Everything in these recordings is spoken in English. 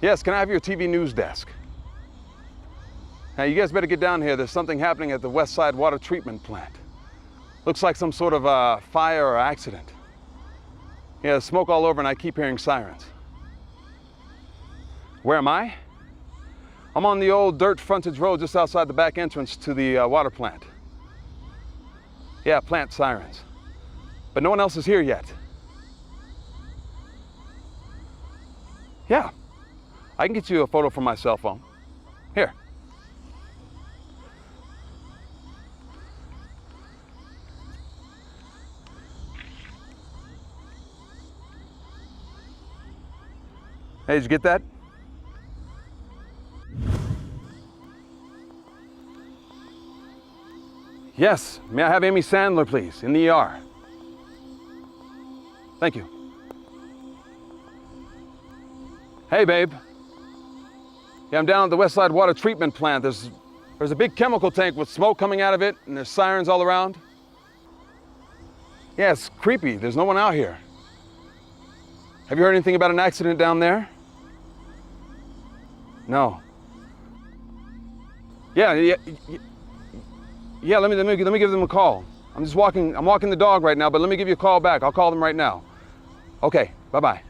Yes, can I have your TV news desk? Now, you guys better get down here. There's something happening at the West Side Water Treatment Plant. Looks like some sort of fire or accident. Yeah, there's smoke all over and I keep hearing sirens. Where am I? I'm on the old dirt frontage road just outside the back entrance to the water plant. Yeah, plant sirens. But no one else is here yet. Yeah. I can get you a photo from my cell phone. Here. Hey, did you get that? Yes. May I have Amy Sandler, please, in the ER? Thank you. Hey, babe. Yeah, I'm down at the West Side Water Treatment Plant. There's a big chemical tank with smoke coming out of it, and there's sirens all around. Yeah, it's creepy. There's no one out here. Have you heard anything about an accident down there? No. Yeah. Let me give them a call. I'm walking the dog right now, but let me give you a call back. I'll call them right now. Okay, bye-bye.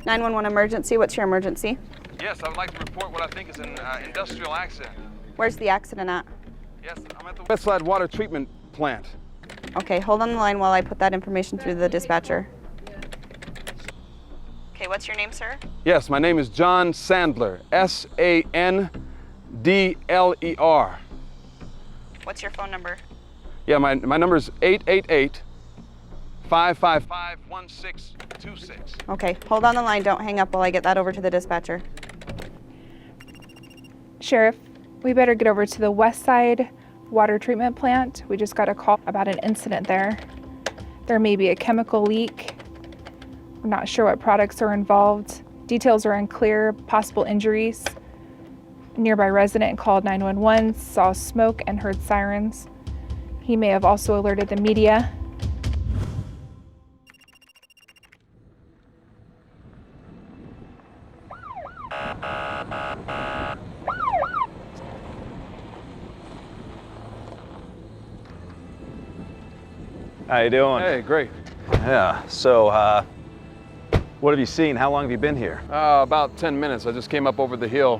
(911) emergency, what's your emergency? Yes, I would like to report what I think is an industrial accident. Where's the accident at? Yes, I'm at the West Side Water Treatment Plant. Okay, hold on the line while I put that information through the dispatcher. Okay, what's your name, sir? Yes, my name is John Sandler, Sandler. What's your phone number? Yeah, my number is 888-555-1626. Okay, hold on the line. Don't hang up while I get that over to the dispatcher. Sheriff, we better get over to the West Side Water Treatment Plant. We just got a call about an incident there. There may be a chemical leak. We're not sure what products are involved. Details are unclear, possible injuries. A nearby resident called 911, saw smoke and heard sirens. He may have also alerted the media. How you doing? Hey, great. Yeah, so what have you seen? How long have you been here? About 10 minutes. I just came up over the hill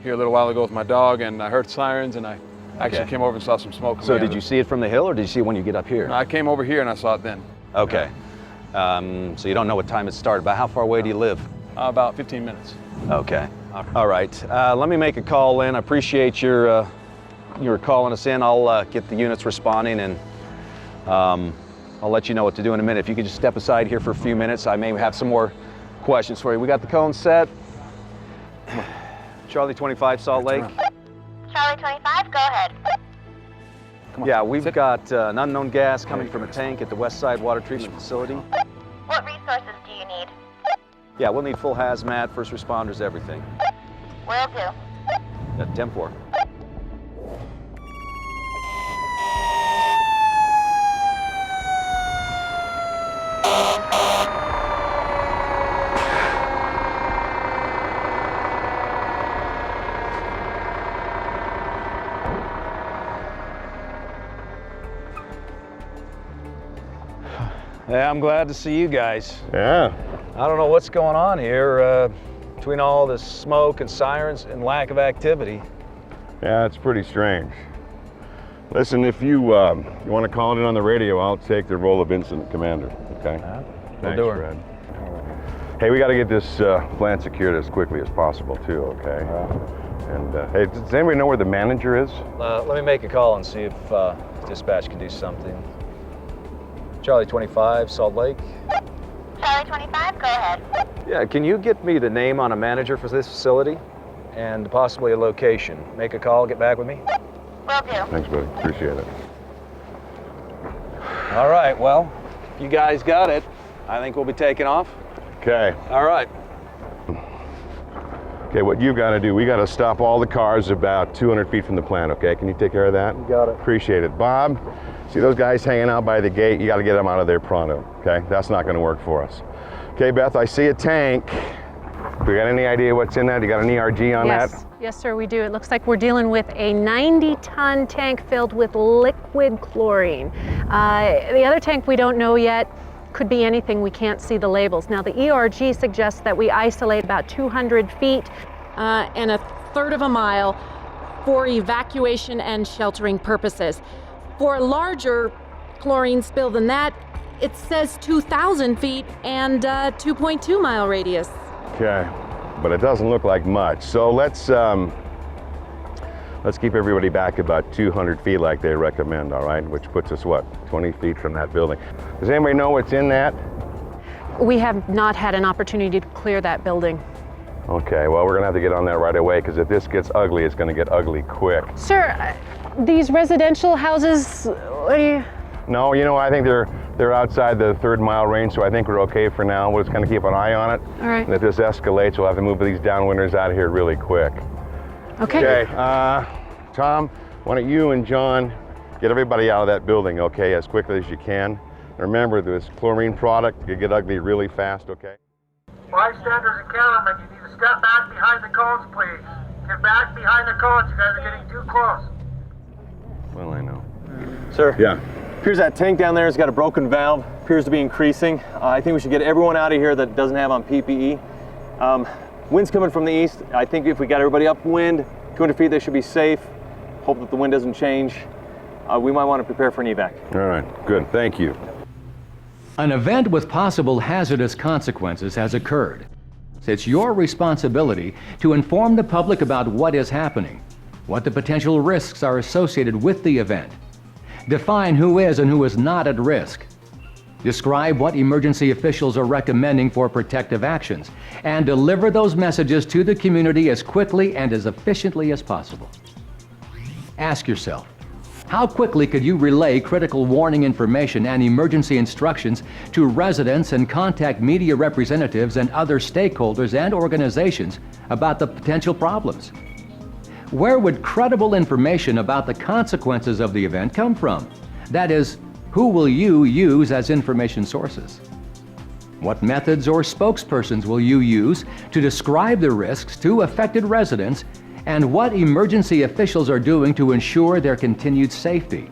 here a little while ago with my dog, and I heard sirens, and I actually came over and saw some smoke coming So out did of you it. see it from the hill, or did you see it when you get up here? No, I came over here and I saw it then. Okay. So you don't know what time it started, but how far away do you live? About 15 minutes. Okay. All right. Let me make a call in. I appreciate your calling us in. I'll get the units responding, and I'll let you know what to do in a minute. If you could just step aside here for a few minutes, I may have some more questions for you. We got the cone set. Charlie 25, Salt Lake. Charlie 25, go ahead. Yeah, we've got an unknown gas coming from a tank at the West Side Water Treatment Facility. What resources do you need? Yeah, we'll need full hazmat, first responders, everything. Will do. 10-4. Yeah, I'm glad to see you guys. Yeah. I don't know what's going on here between all this smoke and sirens and lack of activity. Yeah, it's pretty strange. Listen, if you want to call it in on the radio, I'll take the role of incident commander, okay? Thanks, do it. Fred. Hey, we got to get this plant secured as quickly as possible, too, okay? And hey, does anybody know where the manager is? Let me make a call and see if dispatch can do something. Charlie 25, Salt Lake. Charlie 25, go ahead. Yeah, can you get me the name on a manager for this facility and possibly a location? Make a call, get back with me. Will do. Thanks, buddy. Appreciate it. All right, well, you guys got it. I think we'll be taking off. Okay. All right. Okay, what you've got to do, we got to stop all the cars about 200 feet from the plant, okay? Can you take care of that? You got it. Appreciate it. Bob, see those guys hanging out by the gate? You got to get them out of there pronto, okay? That's not going to work for us. Okay, Beth, I see a tank. We got any idea what's in that? You got an ERG on that? Yes, sir, we do. It looks like we're dealing with a 90-ton tank filled with liquid chlorine. The other tank we don't know yet. Could be anything, we can't see the labels. Now the ERG suggests that we isolate about 200 feet and a third of a mile for evacuation and sheltering purposes. For a larger chlorine spill than that, it says 2,000 feet and 2.2 mile radius. Okay, but it doesn't look like much. So let's keep everybody back about 200 feet like they recommend, all right? Which puts us, what, 20 feet from that building. Does anybody know what's in that? We have not had an opportunity to clear that building. Okay, well, we're gonna have to get on that right away, because if this gets ugly, it's gonna get ugly quick. Sir, these residential houses, what do you... No, you know, I think they're outside the 3rd mile range, so I think we're okay for now. We'll just kind of keep an eye on it. All right. And if this escalates, we'll have to move these downwinders out of here really quick. Okay. Okay, Tom, why don't you and John get everybody out of that building, okay, as quickly as you can. And remember, this chlorine product could get ugly really fast, okay? Bystanders and cameramen, you need to step back behind the cones, please. Get back behind the cones, you guys are getting too close. Well, I know. Sir? Yeah. Appears that tank down there has got a broken valve, appears to be increasing. I think we should get everyone out of here that doesn't have on PPE. Wind's coming from the east. I think if we got everybody upwind, 200 feet, they should be safe. Hope that the wind doesn't change. We might want to prepare for an evac. All right, good, thank you. An event with possible hazardous consequences has occurred. It's your responsibility to inform the public about what is happening, what the potential risks are associated with the event. Define who is and who is not at risk. Describe what emergency officials are recommending for protective actions, and deliver those messages to the community as quickly and as efficiently as possible. Ask yourself, how quickly could you relay critical warning information and emergency instructions to residents and contact media representatives and other stakeholders and organizations about the potential problems? Where would credible information about the consequences of the event come from? That is, who will you use as information sources? What methods or spokespersons will you use to describe the risks to affected residents, and what emergency officials are doing to ensure their continued safety?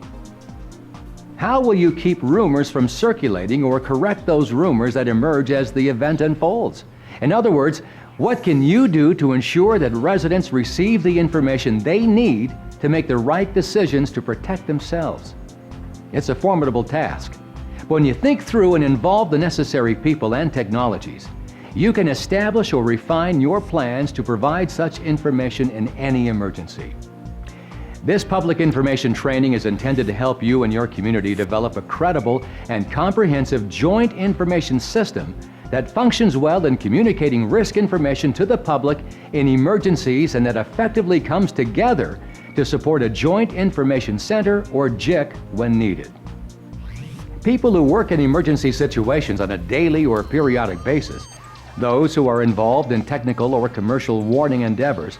How will you keep rumors from circulating or correct those rumors that emerge as the event unfolds? In other words, what can you do to ensure that residents receive the information they need to make the right decisions to protect themselves? It's a formidable task. When you think through and involve the necessary people and technologies, you can establish or refine your plans to provide such information in any emergency. This public information training is intended to help you and your community develop a credible and comprehensive joint information system that functions well in communicating risk information to the public in emergencies and that effectively comes together to support a Joint Information Center or JIC when needed. People who work in emergency situations on a daily or periodic basis, those who are involved in technical or commercial warning endeavors,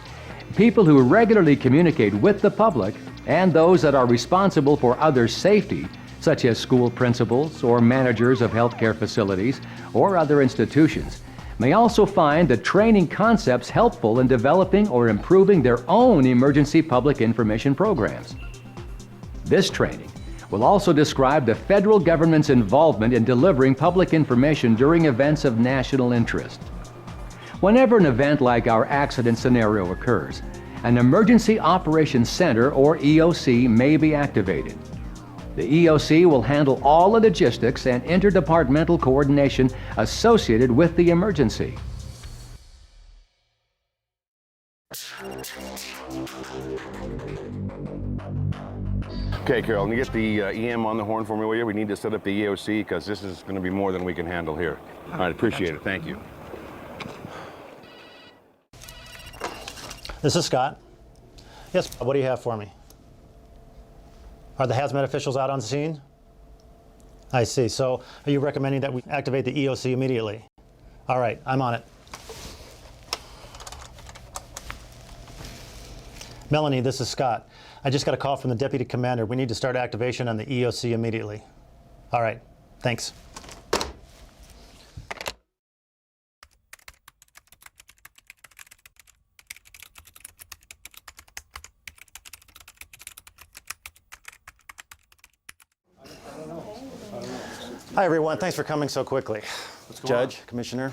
people who regularly communicate with the public, and those that are responsible for others' safety, such as school principals or managers of healthcare facilities or other institutions, may also find the training concepts helpful in developing or improving their own emergency public information programs. This training will also describe the federal government's involvement in delivering public information during events of national interest. Whenever an event like our accident scenario occurs, an Emergency Operations Center, or EOC, may be activated. The EOC will handle all the logistics and interdepartmental coordination associated with the emergency. Okay, Carol, can you get the EM on the horn for me, will you? We need to set up the EOC because this is going to be more than we can handle here. All right, appreciate it. Thank you. This is Scott. Yes, what do you have for me? Are the hazmat officials out on scene? I see. So are you recommending that we activate the EOC immediately? All right, I'm on it. Melanie, this is Scott. I just got a call from the deputy commander. We need to start activation on the EOC immediately. All right, thanks. Hi, everyone. Thanks for coming so quickly. Judge, Commissioner,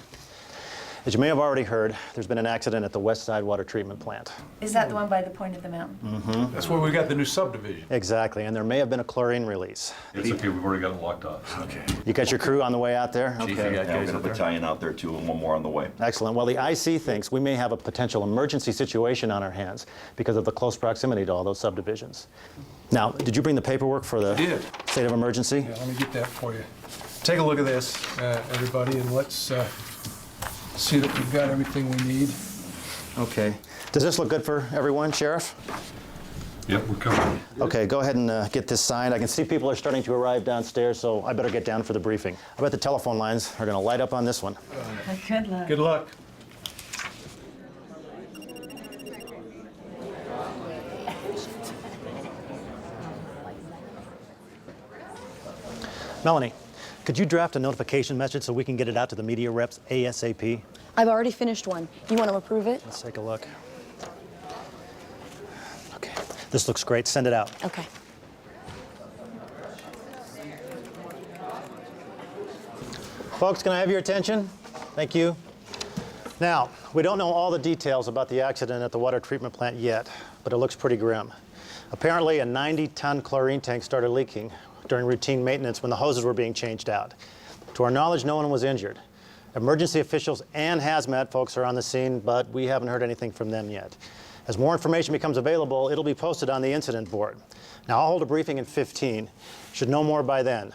as you may have already heard, there's been an accident at the West Side Water Treatment Plant. Is that the one by the point of the mountain? Mm-hmm. That's where we got the new subdivision. Exactly, and there may have been a chlorine release. It's okay, we've already got it locked off. Okay. You got your crew on the way out there? Chief, we got a battalion out there too, and one more on the way. Excellent. Well, the IC thinks we may have a potential emergency situation on our hands because of the close proximity to all those subdivisions. Now, did you bring the paperwork for the state of emergency? Yeah, let me get that for you. Take a look at this, everybody, and let's see that we've got everything we need. Okay. Does this look good for everyone, Sheriff? Yep, we're covered. Okay, go ahead and get this signed. I can see people are starting to arrive downstairs, so I better get down for the briefing. I bet the telephone lines are going to light up on this one. Good luck. Good luck. Melanie, could you draft a notification message so we can get it out to the media reps ASAP? I've already finished one. You want to approve it? Let's take a look. Okay, this looks great. Send it out. Okay. Folks, can I have your attention? Thank you. Now, we don't know all the details about the accident at the water treatment plant yet, but it looks pretty grim. Apparently, a 90-ton chlorine tank started leaking during routine maintenance when the hoses were being changed out. To our knowledge, no one was injured. Emergency officials and hazmat folks are on the scene, but we haven't heard anything from them yet. As more information becomes available, it'll be posted on the incident board. Now, I'll hold a briefing in 15. Should know more by then.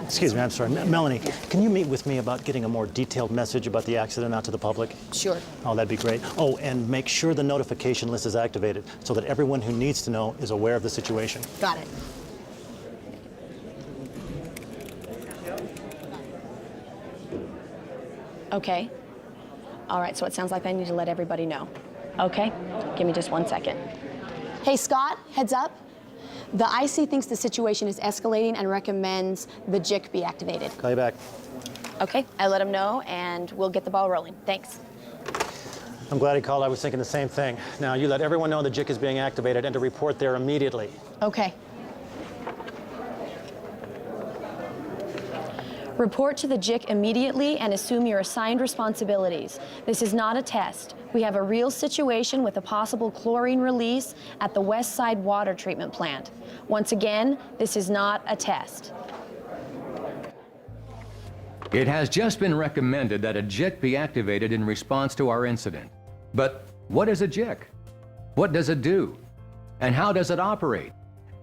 Excuse me, I'm sorry. Melanie, can you meet with me about getting a more detailed message about the accident out to the public? Sure. Oh, that'd be great. Oh, and make sure the notification list is activated so that everyone who needs to know is aware of the situation. Got it. Okay. All right, so it sounds like I need to let everybody know. Okay, give me just 1 second. Hey, Scott, heads up. The IC thinks the situation is escalating and recommends the JIC be activated. Call you back. Okay, I let him know, and we'll get the ball rolling. Thanks. I'm glad he called. I was thinking the same thing. Now, you let everyone know the JIC is being activated and to report there immediately. Okay. Report to the JIC immediately and assume your assigned responsibilities. This is not a test. We have a real situation with a possible chlorine release at the West Side Water Treatment Plant. Once again, this is not a test. It has just been recommended that a JIC be activated in response to our incident. But what is a JIC? What does it do? And how does it operate?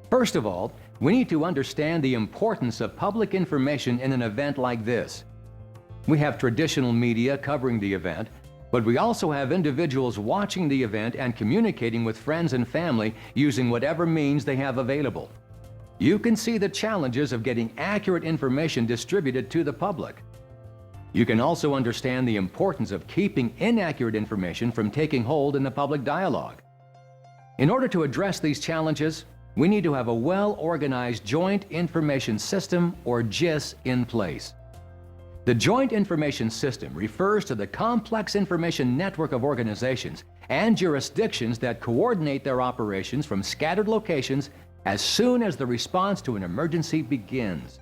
First of all, we need to understand the importance of public information in an event like this. We have traditional media covering the event, but we also have individuals watching the event and communicating with friends and family using whatever means they have available. You can see the challenges of getting accurate information distributed to the public. You can also understand the importance of keeping inaccurate information from taking hold in the public dialogue. In order to address these challenges, we need to have a well-organized Joint Information System, or JIS, in place. The Joint Information System refers to the complex information network of organizations and jurisdictions that coordinate their operations from scattered locations as soon as the response to an emergency begins.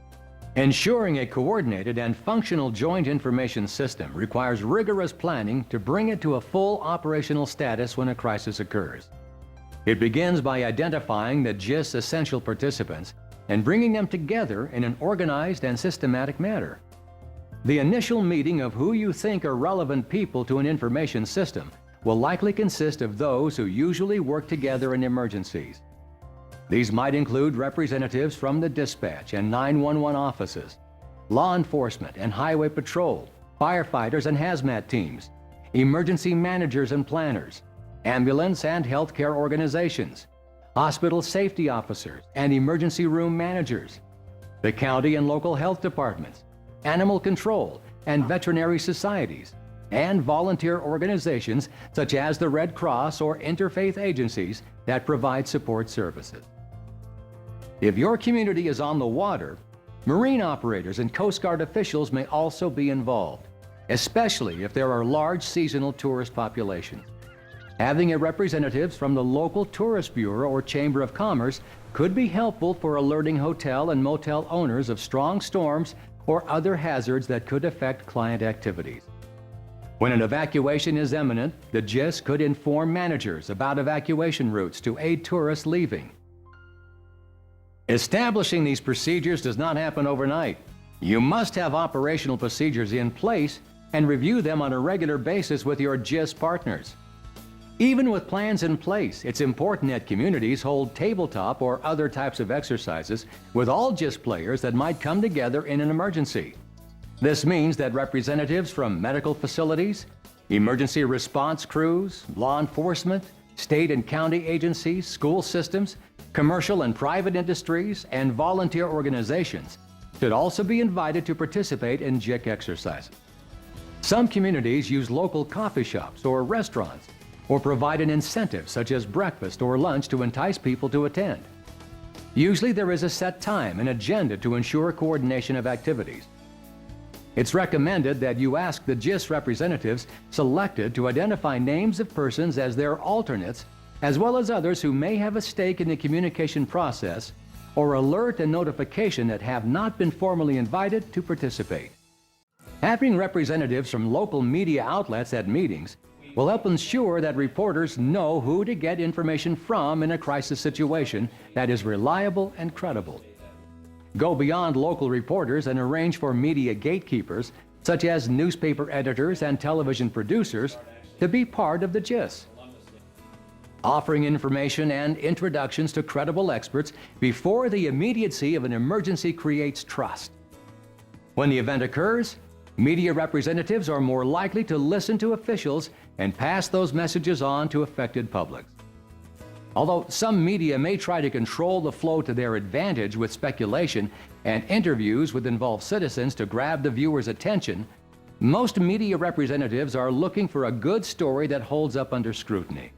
Ensuring a coordinated and functional Joint Information System requires rigorous planning to bring it to a full operational status when a crisis occurs. It begins by identifying the JIS essential participants and bringing them together in an organized and systematic manner. The initial meeting of who you think are relevant people to an information system will likely consist of those who usually work together in emergencies. These might include representatives from the dispatch and 911 offices, law enforcement and highway patrol, firefighters and hazmat teams, emergency managers and planners, ambulance and healthcare organizations, hospital safety officers and emergency room managers, the county and local health departments, animal control and veterinary societies, and volunteer organizations such as the Red Cross or interfaith agencies that provide support services. If your community is on the water, marine operators and Coast Guard officials may also be involved, especially if there are large seasonal tourist populations. Having a representative from the local tourist bureau or chamber of commerce could be helpful for alerting hotel and motel owners of strong storms or other hazards that could affect client activities. When an evacuation is imminent, the GIS could inform managers about evacuation routes to aid tourists leaving. Establishing these procedures does not happen overnight. You must have operational procedures in place and review them on a regular basis with your GIS partners. Even with plans in place, it's important that communities hold tabletop or other types of exercises with all GIS players that might come together in an emergency. This means that representatives from medical facilities, emergency response crews, law enforcement, state and county agencies, school systems, commercial and private industries, and volunteer organizations should also be invited to participate in JIC exercises. Some communities use local coffee shops or restaurants or provide an incentive such as breakfast or lunch to entice people to attend. Usually there is a set time and agenda to ensure coordination of activities. It's recommended that you ask the GIS representatives selected to identify names of persons as their alternates, as well as others who may have a stake in the communication process, or alert and notification that have not been formally invited to participate. Having representatives from local media outlets at meetings will help ensure that reporters know who to get information from in a crisis situation that is reliable and credible. Go beyond local reporters and arrange for media gatekeepers, such as newspaper editors and television producers, to be part of the GIS. Offering information and introductions to credible experts before the immediacy of an emergency creates trust. When the event occurs, media representatives are more likely to listen to officials and pass those messages on to affected publics. Although some media may try to control the flow to their advantage with speculation and interviews with involved citizens to grab the viewer's attention, most media representatives are looking for a good story that holds up under scrutiny.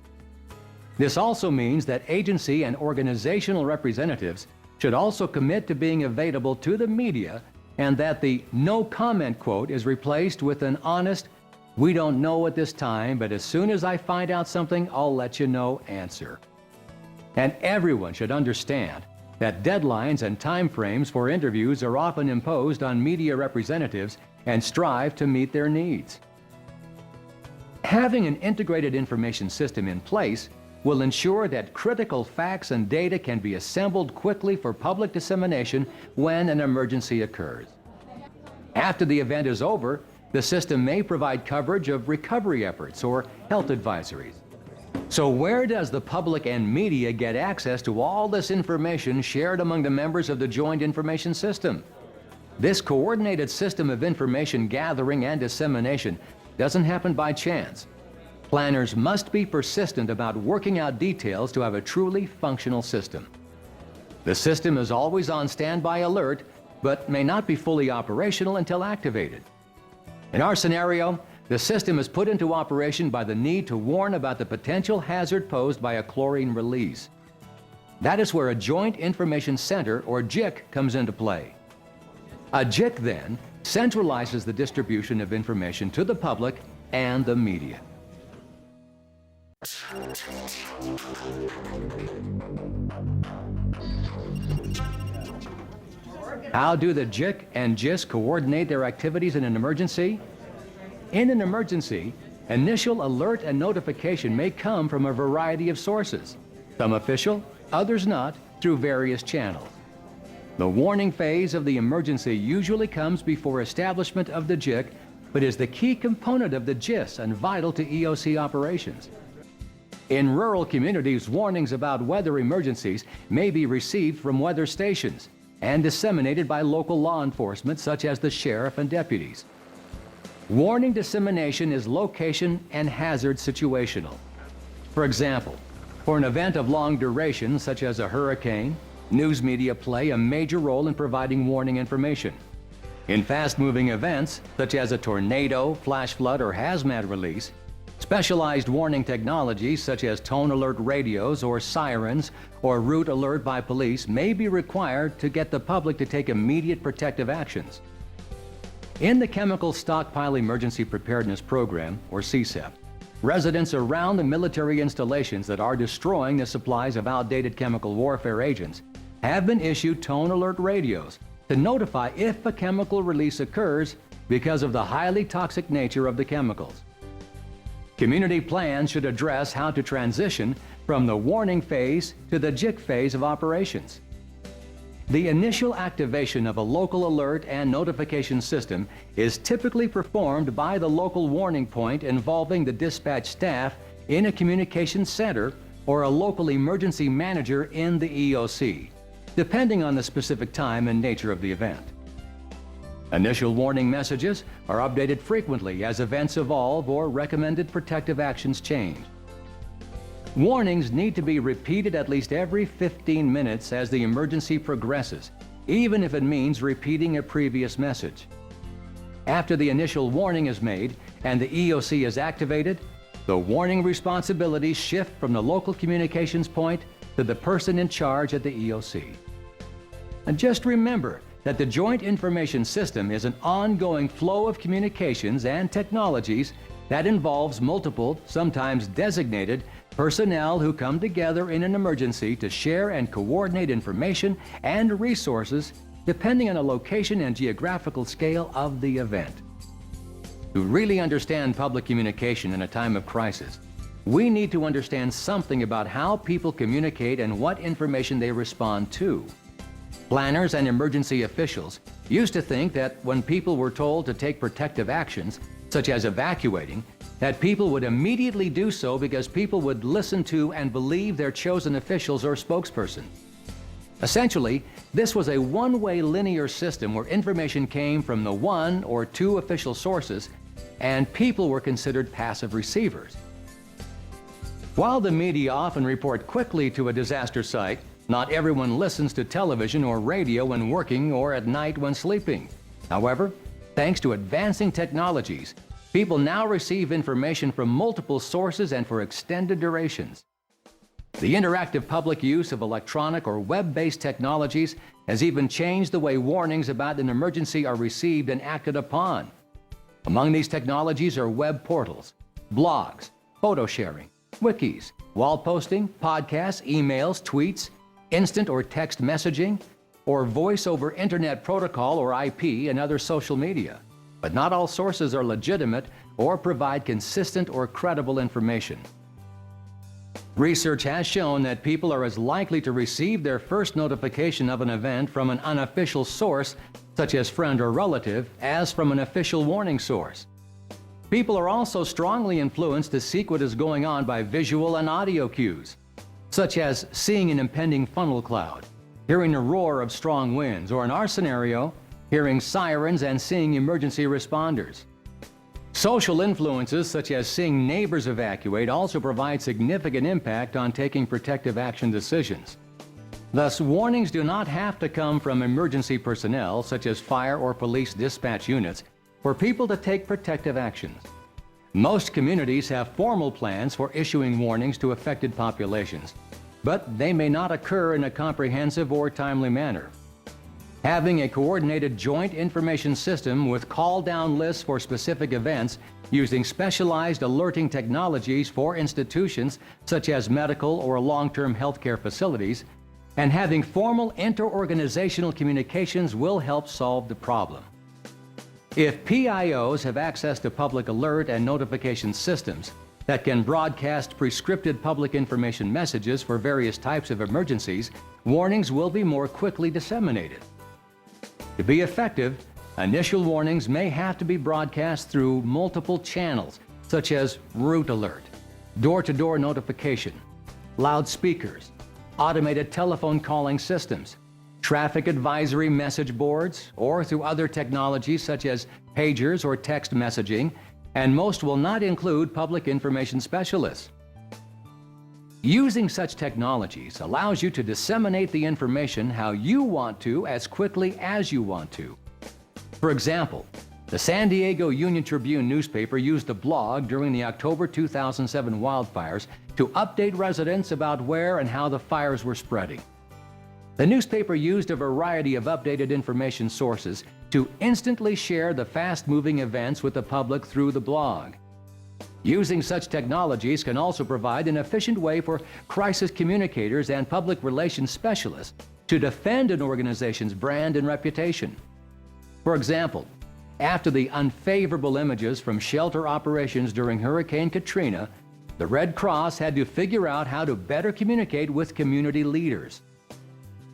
This also means that agency and organizational representatives should also commit to being available to the media, and that the no comment quote is replaced with an honest, "We don't know at this time, but as soon as I find out something, I'll let you know" answer. And everyone should understand that deadlines and timeframes for interviews are often imposed on media representatives and strive to meet their needs. Having an integrated information system in place will ensure that critical facts and data can be assembled quickly for public dissemination when an emergency occurs. After the event is over, the system may provide coverage of recovery efforts or health advisories. So where does the public and media get access to all this information shared among the members of the Joint Information System? This coordinated system of information gathering and dissemination doesn't happen by chance. Planners must be persistent about working out details to have a truly functional system. The system is always on standby alert, but may not be fully operational until activated. In our scenario, the system is put into operation by the need to warn about the potential hazard posed by a chlorine release. That is where a Joint Information Center, or JIC, comes into play. A JIC, then, centralizes the distribution of information to the public and the media. How do the JIC and GIS coordinate their activities in an emergency? In an emergency, initial alert and notification may come from a variety of sources, some official, others not, through various channels. The warning phase of the emergency usually comes before establishment of the JIC, but is the key component of the GIS and vital to EOC operations. In rural communities, warnings about weather emergencies may be received from weather stations and disseminated by local law enforcement such as the sheriff and deputies. Warning dissemination is location and hazard situational. For example, for an event of long duration such as a hurricane, news media play a major role in providing warning information. In fast-moving events such as a tornado, flash flood, or hazmat release, specialized warning technologies such as tone alert radios or sirens or route alert by police may be required to get the public to take immediate protective actions. In the Chemical Stockpile Emergency Preparedness Program, or CSEPP, residents around the military installations that are destroying the supplies of outdated chemical warfare agents have been issued tone alert radios to notify if a chemical release occurs because of the highly toxic nature of the chemicals. Community plans should address how to transition from the warning phase to the JIC phase of operations. The initial activation of a local alert and notification system is typically performed by the local warning point involving the dispatch staff in a communications center or a local emergency manager in the EOC, depending on the specific time and nature of the event. Initial warning messages are updated frequently as events evolve or recommended protective actions change. Warnings need to be repeated at least every 15 minutes as the emergency progresses, even if it means repeating a previous message. After the initial warning is made and the EOC is activated, the warning responsibilities shift from the local communications point to the person in charge at the EOC. And just remember that the Joint Information System is an ongoing flow of communications and technologies that involves multiple, sometimes designated, personnel who come together in an emergency to share and coordinate information and resources depending on the location and geographical scale of the event. To really understand public communication in a time of crisis, we need to understand something about how people communicate and what information they respond to. Planners and emergency officials used to think that when people were told to take protective actions, such as evacuating, that people would immediately do so because people would listen to and believe their chosen officials or spokesperson. Essentially, this was a one-way linear system where information came from the one or two official sources and people were considered passive receivers. While the media often report quickly to a disaster site, not everyone listens to television or radio when working or at night when sleeping. However, thanks to advancing technologies, people now receive information from multiple sources and for extended durations. The interactive public use of electronic or web-based technologies has even changed the way warnings about an emergency are received and acted upon. Among these technologies are web portals, blogs, photo sharing, wikis, wall posting, podcasts, emails, tweets, instant or text messaging, or voice over internet protocol or IP and other social media. But not all sources are legitimate or provide consistent or credible information. Research has shown that people are as likely to receive their first notification of an event from an unofficial source, such as friend or relative, as from an official warning source. People are also strongly influenced to seek what is going on by visual and audio cues, such as seeing an impending funnel cloud, hearing the roar of strong winds, or in our scenario, hearing sirens and seeing emergency responders. Social influences such as seeing neighbors evacuate also provide significant impact on taking protective action decisions. Thus, warnings do not have to come from emergency personnel such as fire or police dispatch units for people to take protective actions. Most communities have formal plans for issuing warnings to affected populations, but they may not occur in a comprehensive or timely manner. Having a coordinated joint information system with call-down lists for specific events using specialized alerting technologies for institutions such as medical or long-term healthcare facilities, and having formal inter-organizational communications will help solve the problem. If PIOs have access to public alert and notification systems, that can broadcast prescripted public information messages for various types of emergencies, warnings will be more quickly disseminated. To be effective, initial warnings may have to be broadcast through multiple channels, such as route alert, door-to-door notification, loudspeakers, automated telephone calling systems, traffic advisory message boards, or through other technologies such as pagers or text messaging, and most will not include public information specialists. Using such technologies allows you to disseminate the information how you want to as quickly as you want to. For example, the San Diego Union Tribune newspaper used a blog during the October 2007 wildfires to update residents about where and how the fires were spreading. The newspaper used a variety of updated information sources to instantly share the fast-moving events with the public through the blog. Using such technologies can also provide an efficient way for crisis communicators and public relations specialists to defend an organization's brand and reputation. For example, after the unfavorable images from shelter operations during Hurricane Katrina, the Red Cross had to figure out how to better communicate with community leaders.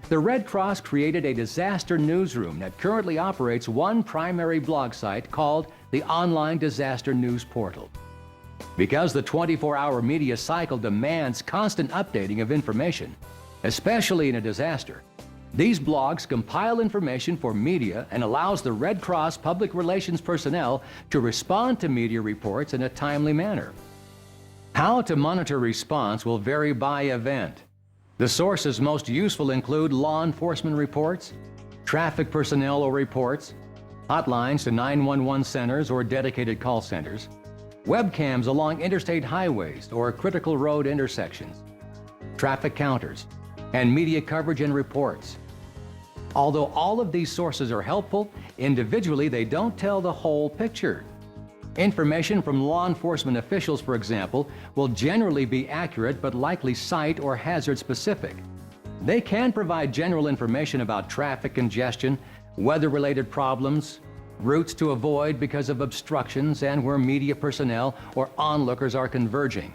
The Red Cross created a disaster newsroom that currently operates one primary blog site called the Online Disaster News Portal. Because the 24-hour media cycle demands constant updating of information, especially in a disaster, these blogs compile information for media and allows the Red Cross public relations personnel to respond to media reports in a timely manner. How to monitor response will vary by event. The sources most useful include law enforcement reports, traffic personnel or reports, hotlines to 911 centers or dedicated call centers, webcams along interstate highways or critical road intersections, traffic counters, and media coverage and reports. Although all of these sources are helpful, individually they don't tell the whole picture. Information from law enforcement officials, for example, will generally be accurate but likely site or hazard specific. They can provide general information about traffic congestion, weather-related problems, routes to avoid because of obstructions, and where media personnel or onlookers are converging.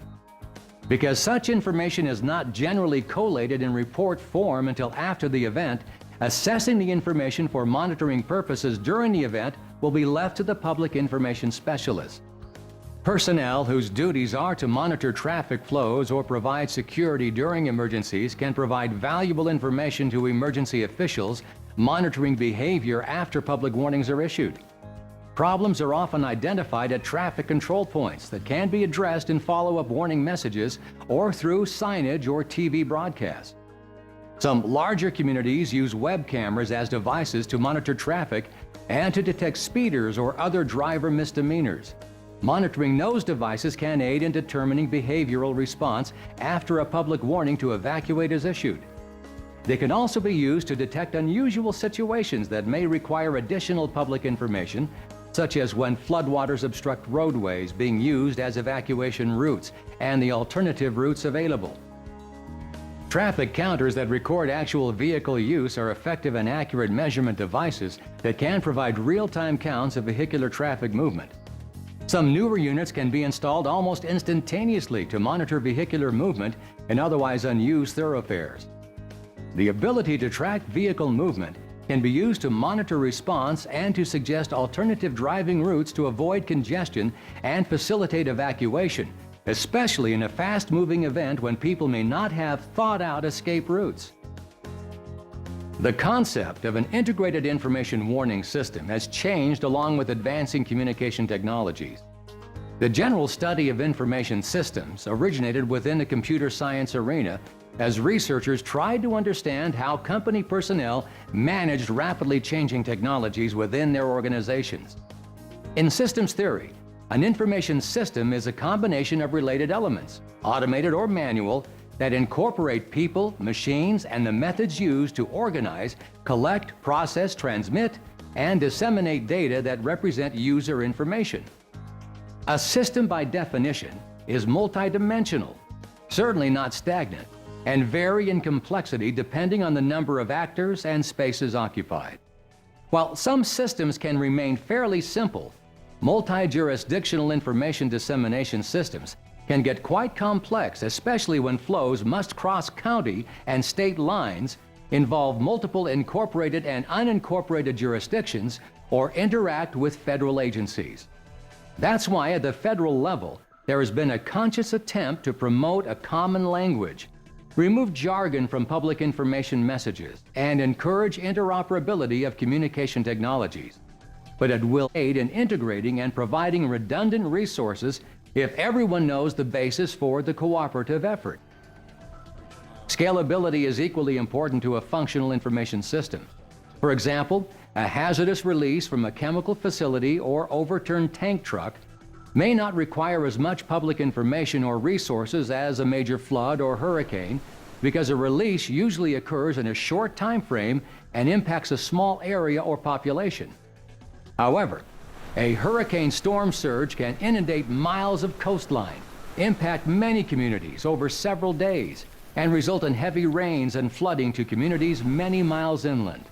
Because such information is not generally collated in report form until after the event, assessing the information for monitoring purposes during the event will be left to the public information specialist. Personnel whose duties are to monitor traffic flows or provide security during emergencies can provide valuable information to emergency officials monitoring behavior after public warnings are issued. Problems are often identified at traffic control points that can be addressed in follow-up warning messages or through signage or TV broadcasts. Some larger communities use web cameras as devices to monitor traffic and to detect speeders or other driver misdemeanors. Monitoring those devices can aid in determining behavioral response after a public warning to evacuate is issued. They can also be used to detect unusual situations that may require additional public information, such as when floodwaters obstruct roadways being used as evacuation routes and the alternative routes available. Traffic counters that record actual vehicle use are effective and accurate measurement devices that can provide real-time counts of vehicular traffic movement. Some newer units can be installed almost instantaneously to monitor vehicular movement in otherwise unused thoroughfares. The ability to track vehicle movement can be used to monitor response and to suggest alternative driving routes to avoid congestion and facilitate evacuation, especially in a fast-moving event when people may not have thought-out escape routes. The concept of an integrated information warning system has changed along with advancing communication technologies. The general study of information systems originated within the computer science arena as researchers tried to understand how company personnel managed rapidly changing technologies within their organizations. In systems theory, an information system is a combination of related elements, automated or manual, that incorporate people, machines, and the methods used to organize, collect, process, transmit, and disseminate data that represent user information. A system, by definition, is multidimensional, certainly not stagnant, and vary in complexity depending on the number of actors and spaces occupied. While some systems can remain fairly simple, multi-jurisdictional information dissemination systems can get quite complex, especially when flows must cross county and state lines, involve multiple incorporated and unincorporated jurisdictions, or interact with federal agencies. That's why at the federal level, there has been a conscious attempt to promote a common language, remove jargon from public information messages, and encourage interoperability of communication technologies. But it will aid in integrating and providing redundant resources if everyone knows the basis for the cooperative effort. Scalability is equally important to a functional information system. For example, a hazardous release from a chemical facility or overturned tank truck may not require as much public information or resources as a major flood or hurricane, because a release usually occurs in a short time frame and impacts a small area or population. However, a hurricane storm surge can inundate miles of coastline, impact many communities over several days, and result in heavy rains and flooding to communities many miles inland.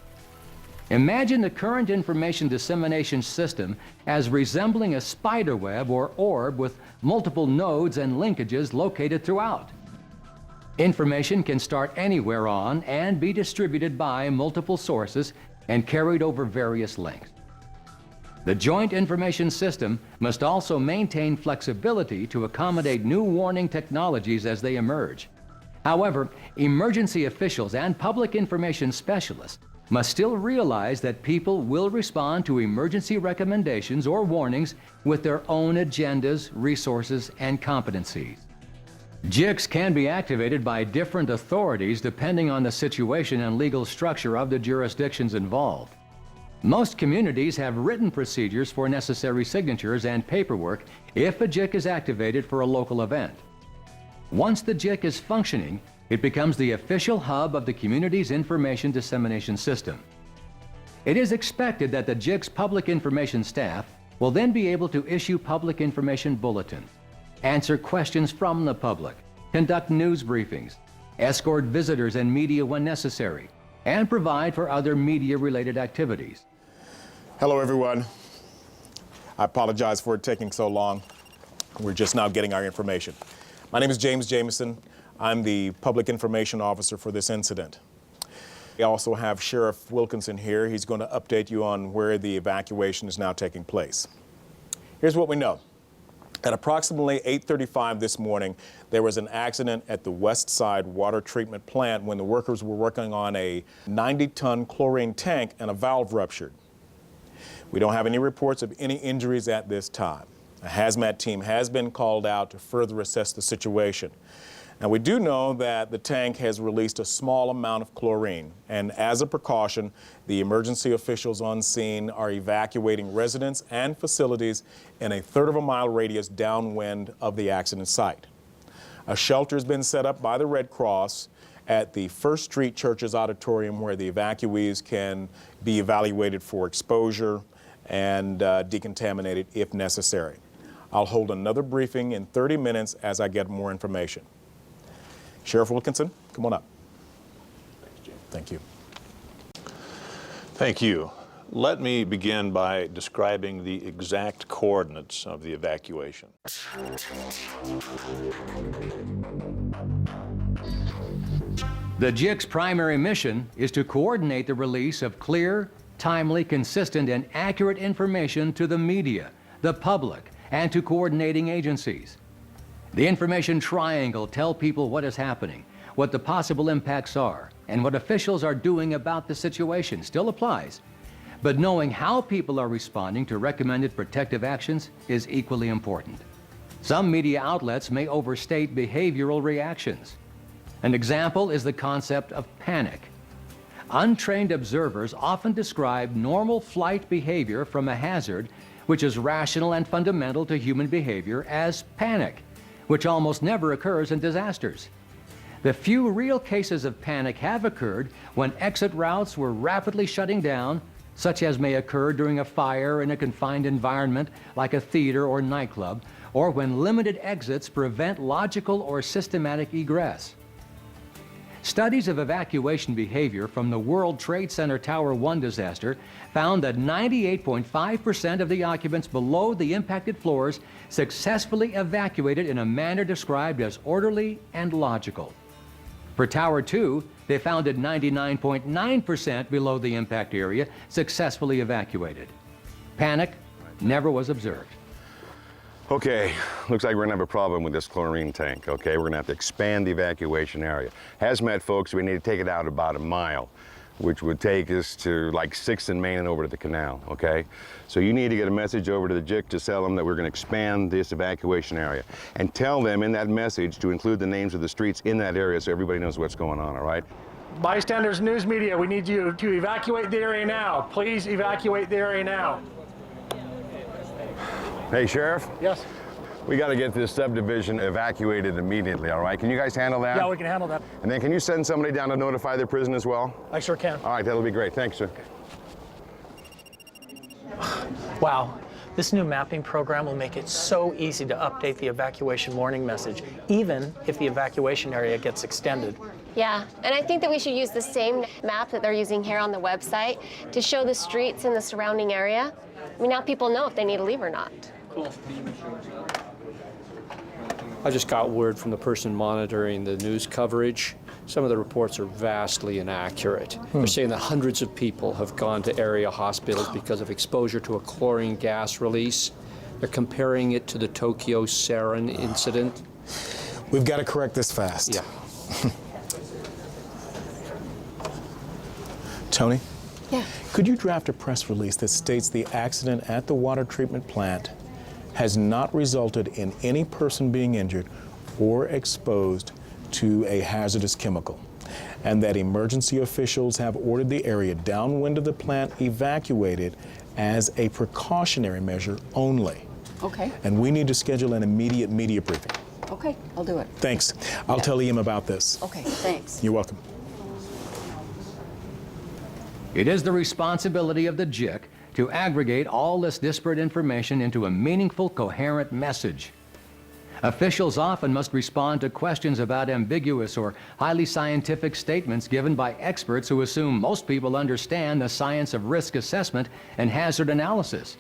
Imagine the current information dissemination system as resembling a spider web or orb with multiple nodes and linkages located throughout. Information can start anywhere on and be distributed by multiple sources and carried over various links. The Joint Information System must also maintain flexibility to accommodate new warning technologies as they emerge. However, emergency officials and public information specialists must still realize that people will respond to emergency recommendations or warnings with their own agendas, resources, and competencies. JICs can be activated by different authorities depending on the situation and legal structure of the jurisdictions involved. Most communities have written procedures for necessary signatures and paperwork if a JIC is activated for a local event. Once the JIC is functioning, it becomes the official hub of the community's information dissemination system. It is expected that the JIC's public information staff will then be able to issue public information bulletins, answer questions from the public, conduct news briefings, escort visitors and media when necessary, and provide for other media-related activities. Hello, everyone. I apologize for it taking so long. We're just now getting our information. My name is James Jameson. I'm the Public Information Officer for this incident. We also have Sheriff Wilkinson here. He's going to update you on where the evacuation is now taking place. Here's what we know. At approximately 8:35 this morning, there was an accident at the West Side Water Treatment Plant when the workers were working on a 90-ton chlorine tank and a valve ruptured. We don't have any reports of any injuries at this time. A hazmat team has been called out to further assess the situation. Now, we do know that the tank has released a small amount of chlorine, and as a precaution, the emergency officials on scene are evacuating residents and facilities in a third of a mile radius downwind of the accident site. A shelter has been set up by the Red Cross at the First Street Church's auditorium where the evacuees can be evaluated for exposure and decontaminated if necessary. I'll hold another briefing in 30 minutes as I get more information. Sheriff Wilkinson, come on up. Thanks, Jim. Thank you. Thank you. Let me begin by describing the exact coordinates of the evacuation. The JIC's primary mission is to coordinate the release of clear, timely, consistent, and accurate information to the media, the public, and to coordinating agencies. The information triangle tells people what is happening, what the possible impacts are, and what officials are doing about the situation still applies. But knowing how people are responding to recommended protective actions is equally important. Some media outlets may overstate behavioral reactions. An example is the concept of panic. Untrained observers often describe normal flight behavior from a hazard, which is rational and fundamental to human behavior, as panic, which almost never occurs in disasters. The few real cases of panic have occurred when exit routes were rapidly shutting down, such as may occur during a fire in a confined environment like a theater or nightclub, or when limited exits prevent logical or systematic egress. Studies of evacuation behavior from the World Trade Center Tower 1 disaster found that 98.5% of the occupants below the impacted floors successfully evacuated in a manner described as orderly and logical. For Tower 2, they found that 99.9% below the impact area successfully evacuated. Panic never was observed. Okay, looks like we're gonna have a problem with this chlorine tank, okay? We're gonna have to expand the evacuation area. Hazmat folks, we need to take it out about a mile, which would take us to like 6th and Main and over to the canal, okay? So you need to get a message over to the JIC to tell them that we're gonna expand this evacuation area. And tell them in that message to include the names of the streets in that area so everybody knows what's going on, all right? Bystanders, news media, we need you to evacuate the area now. Please evacuate the area now. Hey, Sheriff? Yes? We got to get this subdivision evacuated immediately, all right? Can you guys handle that? Yeah, we can handle that. And then can you send somebody down to notify their prison as well? I sure can. All right, that'll be great. Thanks, sir. Wow, this new mapping program will make it so easy to update the evacuation warning message, even if the evacuation area gets extended. Yeah, and I think that we should use the same map that they're using here on the website to show the streets in the surrounding area. I mean, now people know if they need to leave or not. Cool. I just got word from the person monitoring the news coverage. Some of the reports are vastly inaccurate. They're saying that hundreds of people have gone to area hospitals because of exposure to a chlorine gas release. They're comparing it to the Tokyo sarin incident. We've got to correct this fast. Yeah. Tony? Yeah. Could you draft a press release that states the accident at the water treatment plant has not resulted in any person being injured or exposed to a hazardous chemical, and that emergency officials have ordered the area downwind of the plant evacuated as a precautionary measure only? Okay. And we need to schedule an immediate media briefing. Okay, I'll do it. Thanks. I'll tell Ian about this. Okay, thanks. You're welcome. It is the responsibility of the JIC to aggregate all this disparate information into a meaningful, coherent message. Officials often must respond to questions about ambiguous or highly scientific statements given by experts who assume most people understand the science of risk assessment and hazard analysis.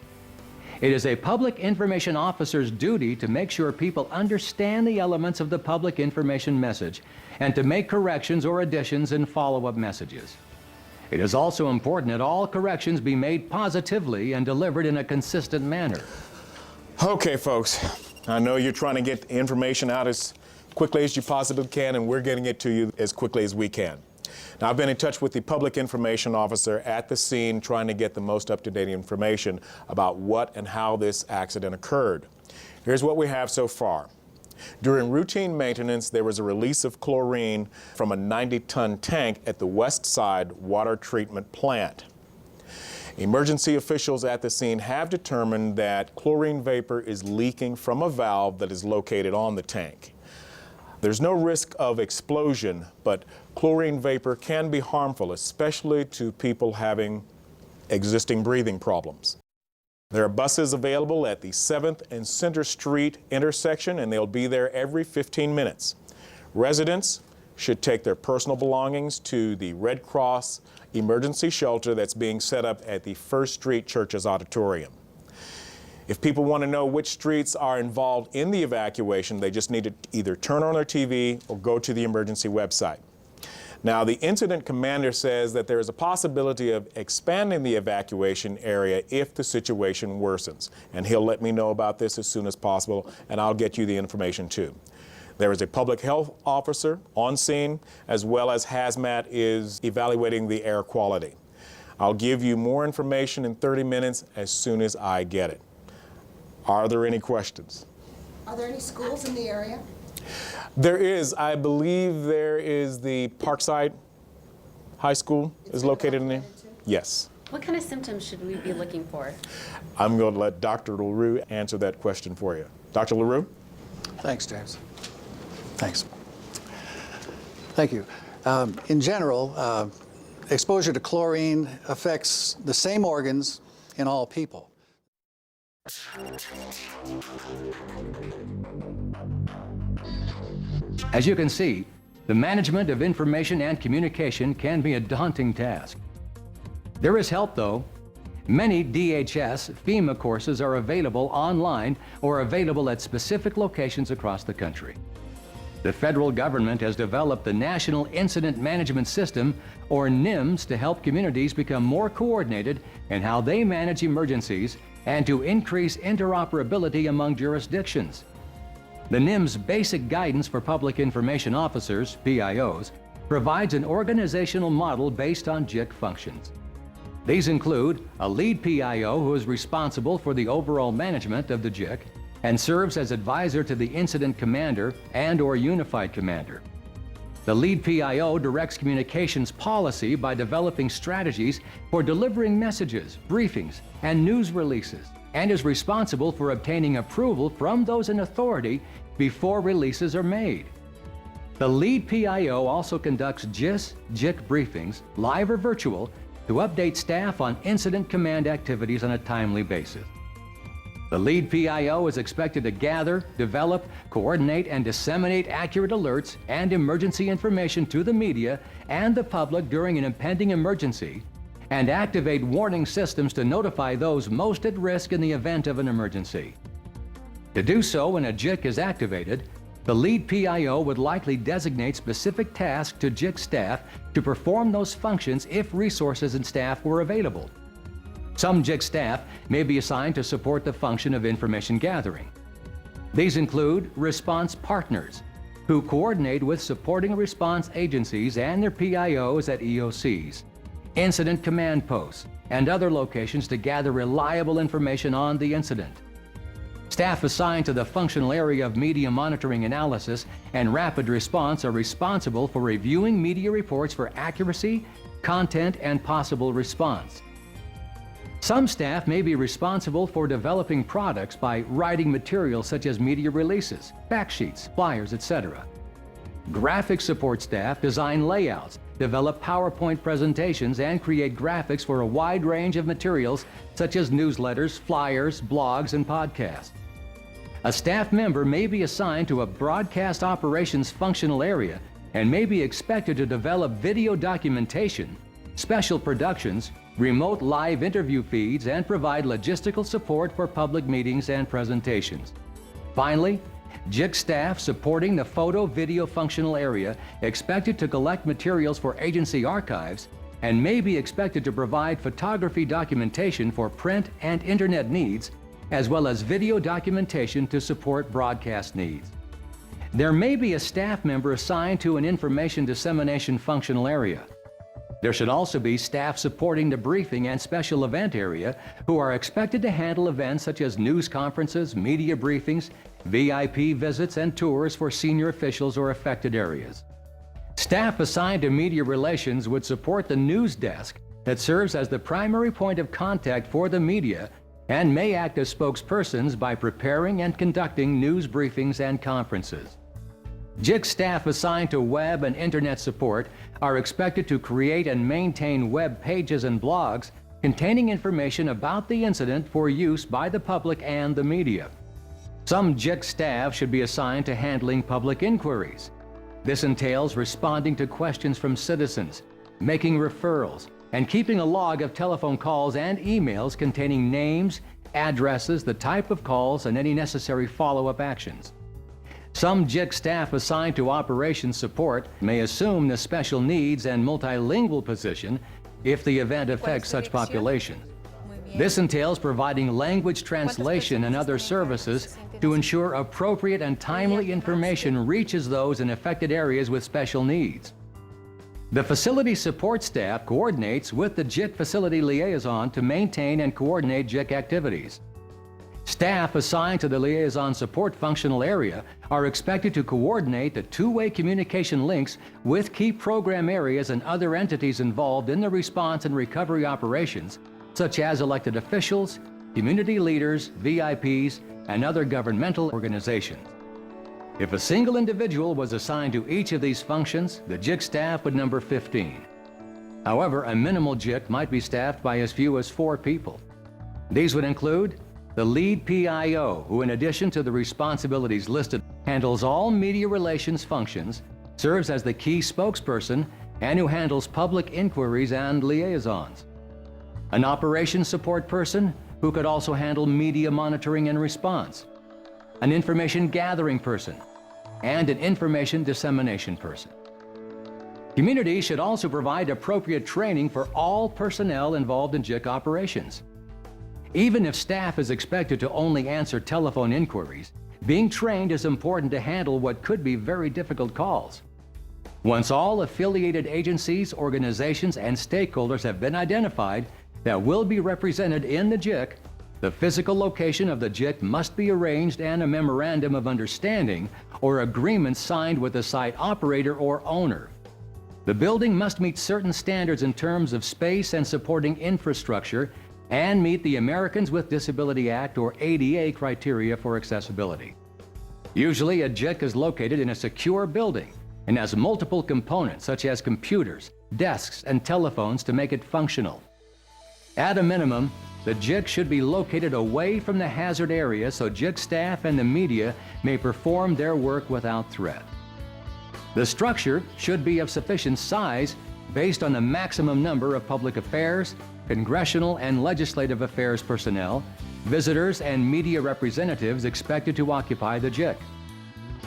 It is a public information officer's duty to make sure people understand the elements of the public information message and to make corrections or additions in follow-up messages. It is also important that all corrections be made positively and delivered in a consistent manner. Okay, folks. I know you're trying to get information out as quickly as you possibly can, and we're getting it to you as quickly as we can. Now, I've been in touch with the public information officer at the scene trying to get the most up-to-date information about what and how this accident occurred. Here's what we have so far. During routine maintenance, there was a release of chlorine from a 90-ton tank at the West Side water treatment plant. Emergency officials at the scene have determined that chlorine vapor is leaking from a valve that is located on the tank. There's no risk of explosion, but chlorine vapor can be harmful, especially to people having existing breathing problems. There are buses available at the 7th and Center Street intersection, and they'll be there every 15 minutes. Residents should take their personal belongings to the Red Cross emergency shelter that's being set up at the First Street Church's auditorium. If people want to know which streets are involved in the evacuation, they just need to either turn on their TV or go to the emergency website. Now, the incident commander says that there is a possibility of expanding the evacuation area if the situation worsens, and he'll let me know about this as soon as possible, and I'll get you the information too. There is a public health officer on scene, as well as Hazmat is evaluating the air quality. I'll give you more information in 30 minutes as soon as I get it. Are there any questions? Are there any schools in the area? There is. I believe there is the Parkside High School is located in there. Yes. What kind of symptoms should we be looking for? I'm going to let Dr. LaRue answer that question for you. Dr. LaRue? Thanks, James. Thanks. Thank you. In general, exposure to chlorine affects the same organs in all people. As you can see, The management of information and communication can be a daunting task. There is help, though. Many DHS FEMA courses are available online or available at specific locations across the country. The federal government has developed the National Incident Management System, or NIMS, to help communities become more coordinated in how they manage emergencies and to increase interoperability among jurisdictions. The NIMS Basic Guidance for Public Information Officers, PIOs, provides an organizational model based on JIC functions. These include a lead PIO who is responsible for the overall management of the JIC and serves as advisor to the incident commander and/or unified commander. The lead PIO directs communications policy by developing strategies for delivering messages, briefings, and news releases, and is responsible for obtaining approval from those in authority before releases are made. The lead PIO also conducts JIC briefings, live or virtual, to update staff on incident command activities on a timely basis. The lead PIO is expected to gather, develop, coordinate, and disseminate accurate alerts and emergency information to the media and the public during an impending emergency, and activate warning systems to notify those most at risk in the event of an emergency. To do so when a JIC is activated, the lead PIO would likely designate specific tasks to JIC staff to perform those functions if resources and staff were available. Some JIC staff may be assigned to support the function of information gathering. These include response partners, who coordinate with supporting response agencies and their PIOs at EOCs, incident command posts, and other locations to gather reliable information on the incident. Staff assigned to the functional area of media monitoring analysis and rapid response are responsible for reviewing media reports for accuracy, content, and possible response. Some staff may be responsible for developing products by writing materials such as media releases, fact sheets, flyers, etc. Graphic support staff design layouts, develop PowerPoint presentations, and create graphics for a wide range of materials such as newsletters, flyers, blogs, and podcasts. A staff member may be assigned to a broadcast operations functional area and may be expected to develop video documentation, special productions, remote live interview feeds, and provide logistical support for public meetings and presentations. Finally, JIC staff supporting the photo-video functional area expected to collect materials for agency archives and may be expected to provide photography documentation for print and internet needs, as well as video documentation to support broadcast needs. There may be a staff member assigned to an information dissemination functional area. There should also be staff supporting the briefing and special event area who are expected to handle events such as news conferences, media briefings, VIP visits, and tours for senior officials or affected areas. Staff assigned to media relations would support the news desk that serves as the primary point of contact for the media and may act as spokespersons by preparing and conducting news briefings and conferences. JIC staff assigned to web and internet support are expected to create and maintain web pages and blogs containing information about the incident for use by the public and the media. Some JIC staff should be assigned to handling public inquiries. This entails responding to questions from citizens, making referrals, and keeping a log of telephone calls and emails containing names, addresses, the type of calls, and any necessary follow-up actions. Some JIC staff assigned to operations support may assume the special needs and multilingual position if the event affects such populations. This entails providing language translation and other services to ensure appropriate and timely information reaches those in affected areas with special needs. The facility support staff coordinates with the JIC facility liaison to maintain and coordinate JIC activities. Staff assigned to the liaison support functional area are expected to coordinate the two-way communication links with key program areas and other entities involved in the response and recovery operations, such as elected officials, community leaders, VIPs, and other governmental organizations. If a single individual was assigned to each of these functions, the JIC staff would number 15. However, a minimal JIC might be staffed by as few as 4 people. These would include the lead PIO, who in addition to the responsibilities listed, handles all media relations functions serves as the key spokesperson and who handles public inquiries and liaisons. An operations support person who could also handle media monitoring and response. An information gathering person, and an information dissemination person. Communities should also provide appropriate training for all personnel involved in JIC operations. Even if staff is expected to only answer telephone inquiries, being trained is important to handle what could be very difficult calls. Once all affiliated agencies, organizations, and stakeholders have been identified that will be represented in the JIC, the physical location of the JIC must be arranged and a memorandum of understanding or agreement signed with the site operator or owner. The building must meet certain standards in terms of space and supporting infrastructure and meet the Americans with Disability Act or ADA criteria for accessibility. Usually a JIC is located in a secure building and has multiple components such as computers, desks, and telephones to make it functional. At a minimum, the JIC should be located away from the hazard area so JIC staff and the media may perform their work without threat. The structure should be of sufficient size based on the maximum number of public affairs, congressional and legislative affairs personnel, visitors, and media representatives expected to occupy the JIC.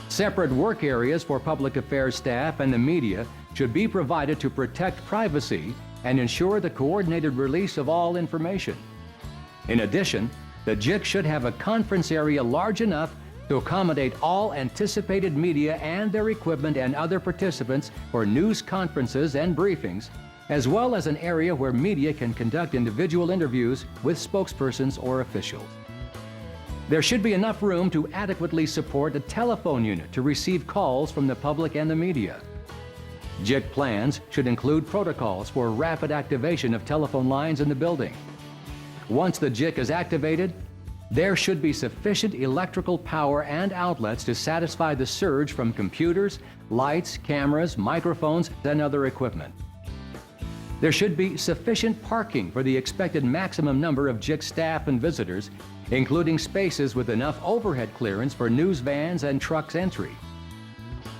Separate work areas for public affairs staff and the media should be provided to protect privacy and ensure the coordinated release of all information. In addition, the JIC should have a conference area large enough to accommodate all anticipated media and their equipment and other participants for news conferences and briefings, as well as an area where media can conduct individual interviews with spokespersons or officials. There should be enough room to adequately support a telephone unit to receive calls from the public and the media. JIC plans should include protocols for rapid activation of telephone lines in the building. Once the JIC is activated, there should be sufficient electrical power and outlets to satisfy the surge from computers, lights, cameras, microphones, and other equipment. There should be sufficient parking for the expected maximum number of JIC staff and visitors, including spaces with enough overhead clearance for news vans and trucks entry.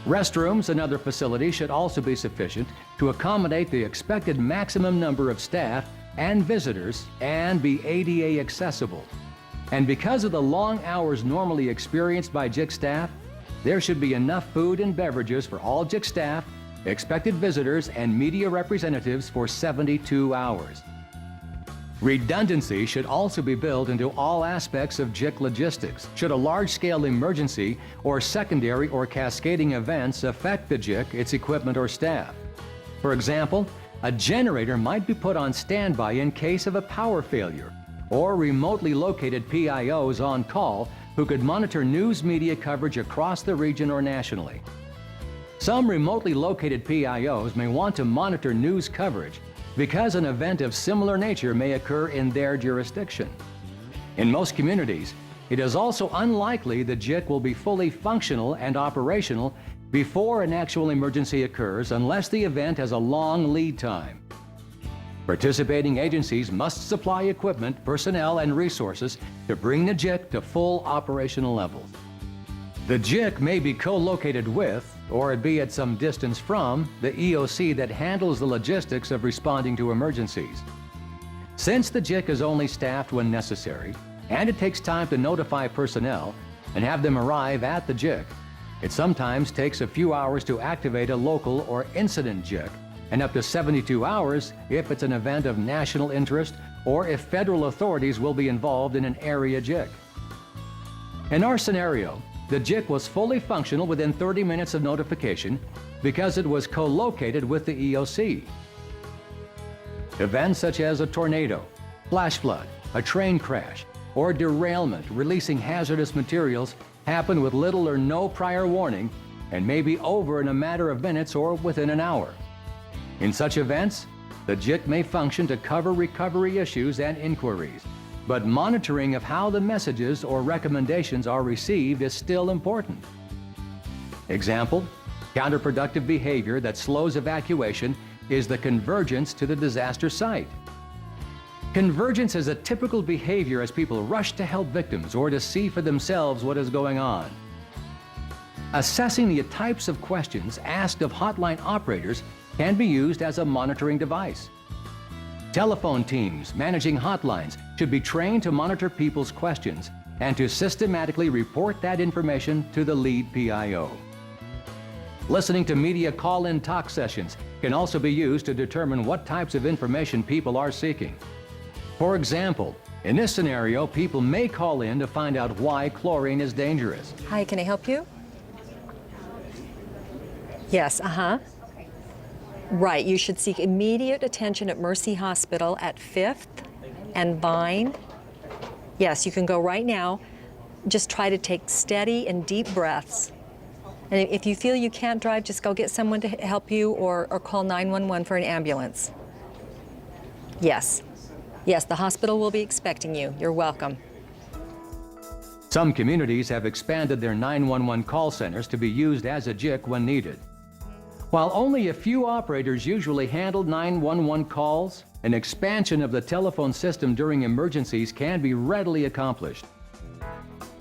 Restrooms and other facilities should also be sufficient to accommodate the expected maximum number of staff and visitors and be ADA accessible. And because of the long hours normally experienced by JIC staff, there should be enough food and beverages for all JIC staff, expected visitors, and media representatives for 72 hours. Redundancy should also be built into all aspects of JIC logistics should a large-scale emergency or secondary or cascading events affect the JIC, its equipment, or staff. For example, a generator might be put on standby in case of a power failure, or remotely located PIOs on call who could monitor news media coverage across the region or nationally. Some remotely located PIOs may want to monitor news coverage because an event of similar nature may occur in their jurisdiction. In most communities, it is also unlikely the JIC will be fully functional and operational before an actual emergency occurs unless the event has a long lead time. Participating agencies must supply equipment, personnel, and resources to bring the JIC to full operational levels. The JIC may be co-located with, or be at some distance from, the EOC that handles the logistics of responding to emergencies. Since the JIC is only staffed when necessary, and it takes time to notify personnel and have them arrive at the JIC, it sometimes takes a few hours to activate a local or incident JIC, and up to 72 hours if it's an event of national interest or if federal authorities will be involved in an area JIC. In our scenario, the JIC was fully functional within 30 minutes of notification because it was co-located with the EOC. Events such as a tornado, flash flood, a train crash, or derailment releasing hazardous materials happen with little or no prior warning and may be over in a matter of minutes or within an hour. In such events, the JIC may function to cover recovery issues and inquiries, but monitoring of how the messages or recommendations are received is still important. Example, counterproductive behavior that slows evacuation is the convergence to the disaster site. Convergence is a typical behavior as people rush to help victims or to see for themselves what is going on. Assessing the types of questions asked of hotline operators can be used as a monitoring device. Telephone teams managing hotlines should be trained to monitor people's questions and to systematically report that information to the lead PIO. Listening to media call-in talk sessions can also be used to determine what types of information people are seeking. For example, in this scenario, people may call in to find out why chlorine is dangerous. Hi, can I help you? Yes, Right, you should seek immediate attention at Mercy Hospital at 5th and Vine. Yes, you can go right now. Just try to take steady and deep breaths. And if you feel you can't drive, just go get someone to help you or call 911 for an ambulance. Yes. Yes, the hospital will be expecting you. You're welcome. Some communities have expanded their 911 call centers to be used as a JIC when needed. While only a few operators usually handle 911 calls, an expansion of the telephone system during emergencies can be readily accomplished.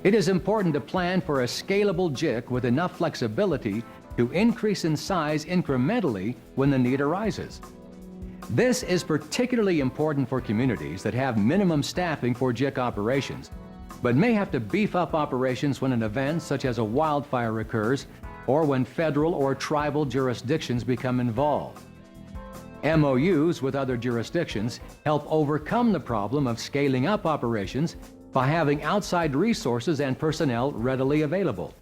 It is important to plan for a scalable JIC with enough flexibility to increase in size incrementally when the need arises. This is particularly important for communities that have minimum staffing for JIC operations, but may have to beef up operations when an event such as a wildfire occurs or when federal or tribal jurisdictions become involved. MOUs with other jurisdictions help overcome the problem of scaling up operations by having outside resources and personnel readily available.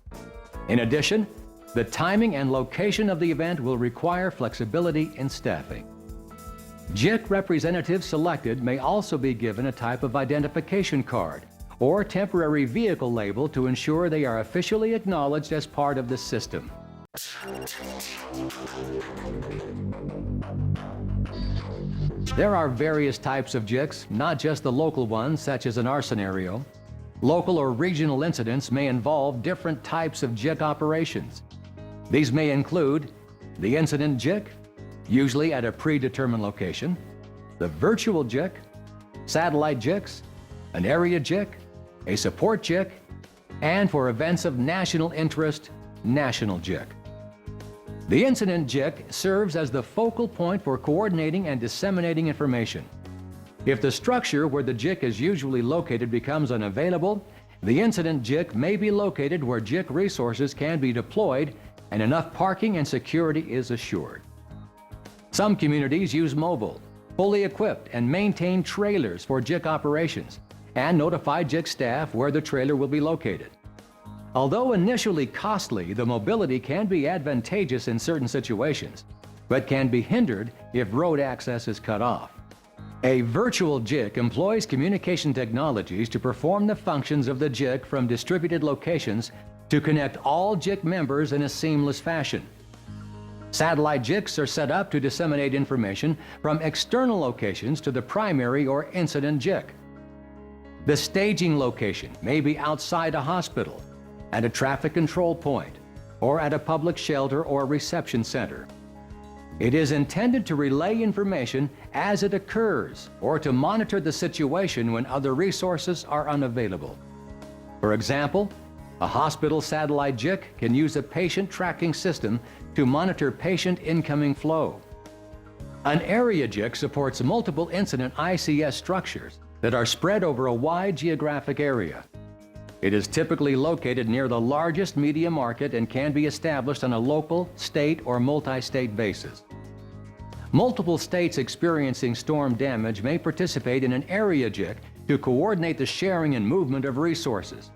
In addition, the timing and location of the event will require flexibility in staffing. JIC representatives selected may also be given a type of identification card or temporary vehicle label to ensure they are officially acknowledged as part of the system. There are various types of JICs, not just the local ones, such as in our scenario. Local or regional incidents may involve different types of JIC operations. These may include the incident JIC, usually at a predetermined location, the virtual JIC, satellite JICs, an area JIC, a support JIC, and for events of national interest, national JIC. The incident JIC serves as the focal point for coordinating and disseminating information. If the structure where the JIC is usually located becomes unavailable, the incident JIC may be located where JIC resources can be deployed and enough parking and security is assured. Some communities use mobile, fully equipped and maintained trailers for JIC operations and notify JIC staff where the trailer will be located. Although initially costly, the mobility can be advantageous in certain situations, but can be hindered if road access is cut off. A virtual JIC employs communication technologies to perform the functions of the JIC from distributed locations to connect all JIC members in a seamless fashion. Satellite JICs are set up to disseminate information from external locations to the primary or incident JIC. The staging location may be outside a hospital, at a traffic control point, or at a public shelter or reception center. It is intended to relay information as it occurs or to monitor the situation when other resources are unavailable. For example, a hospital satellite JIC can use a patient tracking system to monitor patient incoming flow. An area JIC supports multiple incident ICS structures that are spread over a wide geographic area. It is typically located near the largest media market and can be established on a local, state, or multi-state basis. Multiple states experiencing storm damage may participate in an area JIC to coordinate the sharing and movement of resources,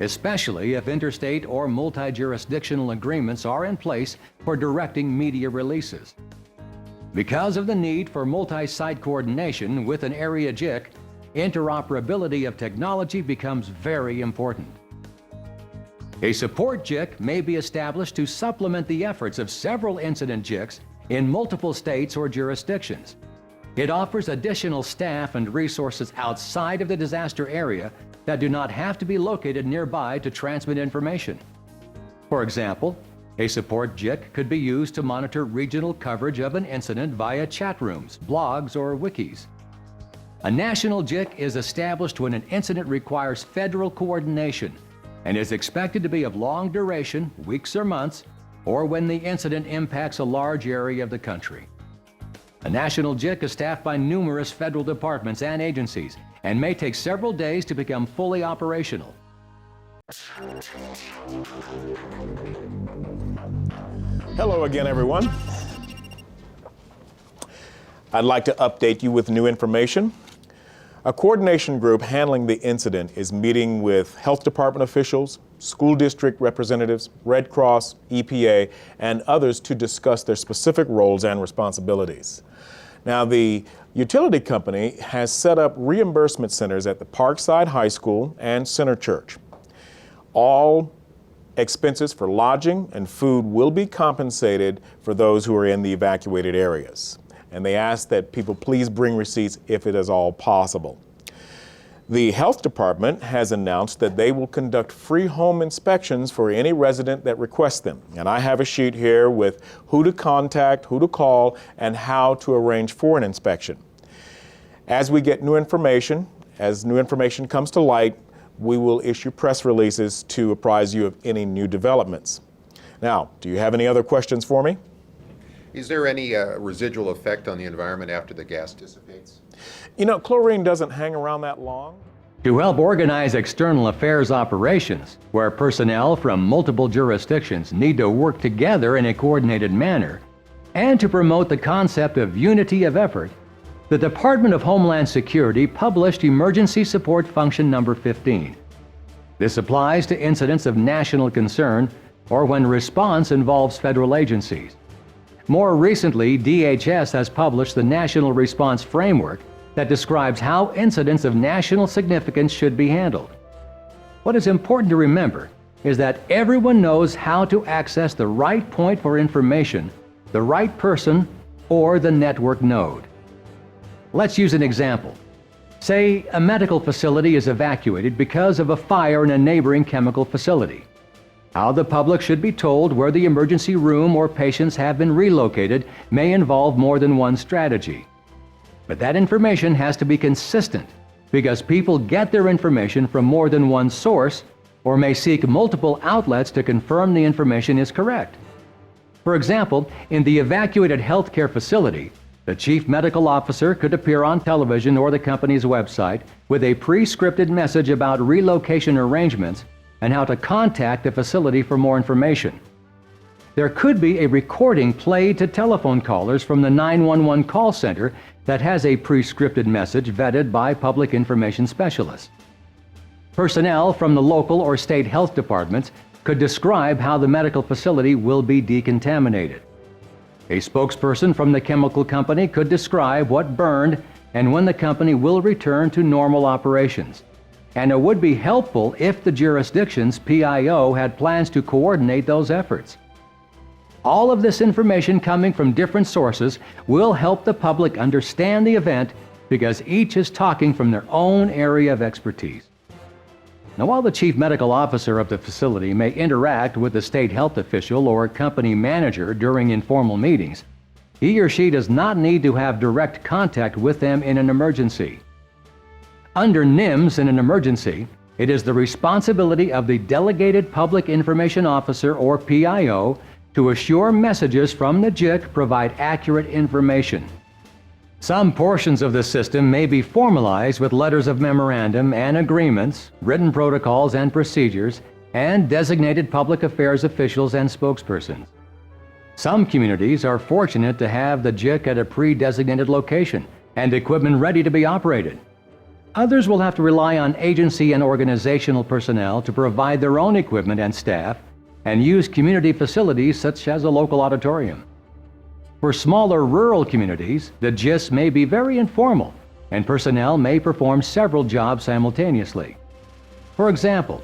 especially if interstate or multi-jurisdictional agreements are in place for directing media releases. Because of the need for multi-site coordination with an area JIC, interoperability of technology becomes very important. A support JIC may be established to supplement the efforts of several incident JICs in multiple states or jurisdictions. It offers additional staff and resources outside of the disaster area that do not have to be located nearby to transmit information. For example, a support JIC could be used to monitor regional coverage of an incident via chat rooms, blogs, or wikis. A national JIC is established when an incident requires federal coordination, and is expected to be of long duration, weeks or months, or when the incident impacts a large area of the country. A national JIC is staffed by numerous federal departments and agencies and may take several days to become fully operational. Hello again, everyone. I'd like to update you with new information. A coordination group handling the incident is meeting with health department officials, school district representatives, Red Cross, EPA, and others to discuss their specific roles and responsibilities. Now, the utility company has set up reimbursement centers at the Parkside High School and Center Church. All expenses for lodging and food will be compensated for those who are in the evacuated areas. And they ask that people please bring receipts if it is all possible. The health department has announced that they will conduct free home inspections for any resident that requests them. And I have a sheet here with who to contact, who to call, and how to arrange for an inspection. As we get new information, as new information comes to light, we will issue press releases to apprise you of any new developments. Now, do you have any other questions for me? Is there any residual effect on the environment after the gas dissipates? You know, chlorine doesn't hang around that long. To help organize external affairs operations, where personnel from multiple jurisdictions need to work together in a coordinated manner, and to promote the concept of unity of effort, the Department of Homeland Security published Emergency Support Function Number 15. This applies to incidents of national concern or when response involves federal agencies. More recently, DHS has published the National Response Framework that describes how incidents of national significance should be handled. What is important to remember is that everyone knows how to access the right point for information, the right person, or the network node. Let's use an example. Say a medical facility is evacuated because of a fire in a neighboring chemical facility. How the public should be told where the emergency room or patients have been relocated may involve more than one strategy. But that information has to be consistent because people get their information from more than one source or may seek multiple outlets to confirm the information is correct. For example, in the evacuated healthcare facility, the chief medical officer could appear on television or the company's website with a pre-scripted message about relocation arrangements and how to contact the facility for more information. There could be a recording played to telephone callers from the 911 call center that has a pre-scripted message vetted by public information specialists. Personnel from the local or state health departments could describe how the medical facility will be decontaminated. A spokesperson from the chemical company could describe what burned and when the company will return to normal operations. And it would be helpful if the jurisdiction's PIO had plans to coordinate those efforts. All of this information coming from different sources will help the public understand the event because each is talking from their own area of expertise. Now, while the chief medical officer of the facility may interact with the state health official or company manager during informal meetings, he or she does not need to have direct contact with them in an emergency. Under NIMS in an emergency, it is the responsibility of the Delegated Public Information Officer or PIO to assure messages from the JIC provide accurate information. Some portions of the system may be formalized with letters of memorandum and agreements, written protocols and procedures, and designated public affairs officials and spokespersons. Some communities are fortunate to have the JIC at a pre-designated location and equipment ready to be operated. Others will have to rely on agency and organizational personnel to provide their own equipment and staff and use community facilities such as a local auditorium. For smaller rural communities, the GIS may be very informal and personnel may perform several jobs simultaneously. For example,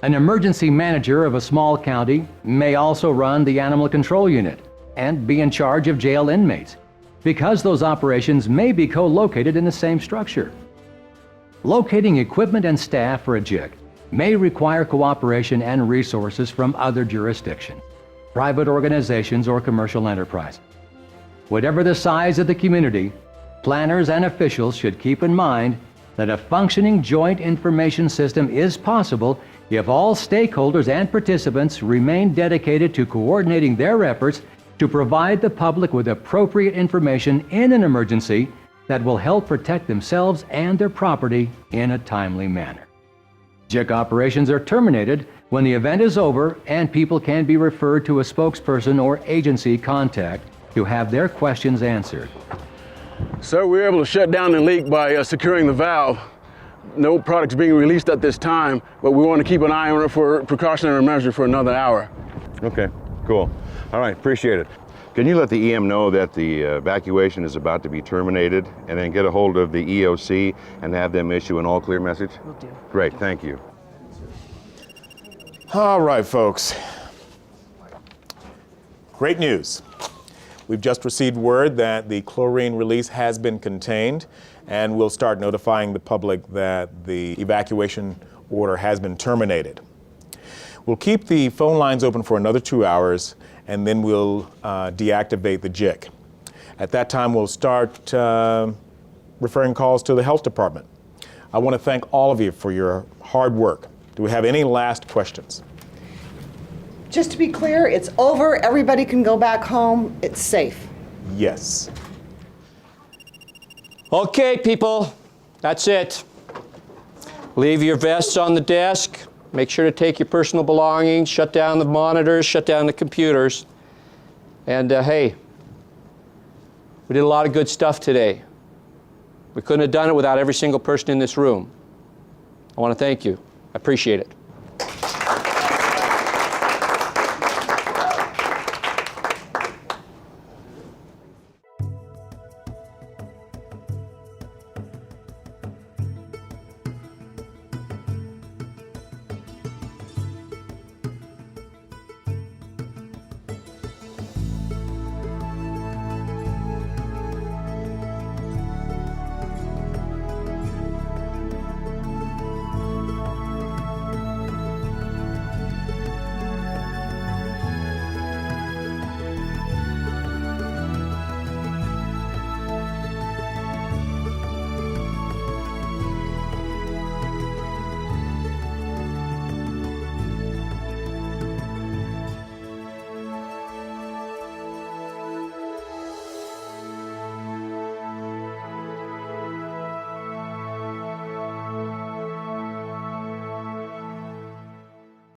an emergency manager of a small county may also run the animal control unit and be in charge of jail inmates because those operations may be co-located in the same structure. Locating equipment and staff for a JIC may require cooperation and resources from other jurisdictions, private organizations, or commercial enterprises. Whatever the size of the community, planners and officials should keep in mind that a functioning joint information system is possible if all stakeholders and participants remain dedicated to coordinating their efforts to provide the public with appropriate information in an emergency that will help protect themselves and their property in a timely manner. JIC operations are terminated when the event is over and people can be referred to a spokesperson or agency contact to have their questions answered. Sir, we were able to shut down the leak by securing the valve. No products being released at this time, but we want to keep an eye on it for precautionary measure for another hour. Okay, cool. All right, appreciate it. Can you let the EM know that the evacuation is about to be terminated, and then get a hold of the EOC and have them issue an all-clear message? Will do. Great, thank you. All right, folks. Great news. We've just received word that the chlorine release has been contained, and we'll start notifying the public that the evacuation order has been terminated. We'll keep the phone lines open for another 2 hours, and then we'll deactivate the JIC. At that time, we'll start referring calls to the health department. I want to thank all of you for your hard work. Do we have any last questions? Just to be clear, it's over. Everybody can go back home. It's safe. Yes. Okay, people, that's it. Leave your vests on the desk. Make sure to take your personal belongings, shut down the monitors, shut down the computers. And hey, we did a lot of good stuff today. We couldn't have done it without every single person in this room. I want to thank you. I appreciate it.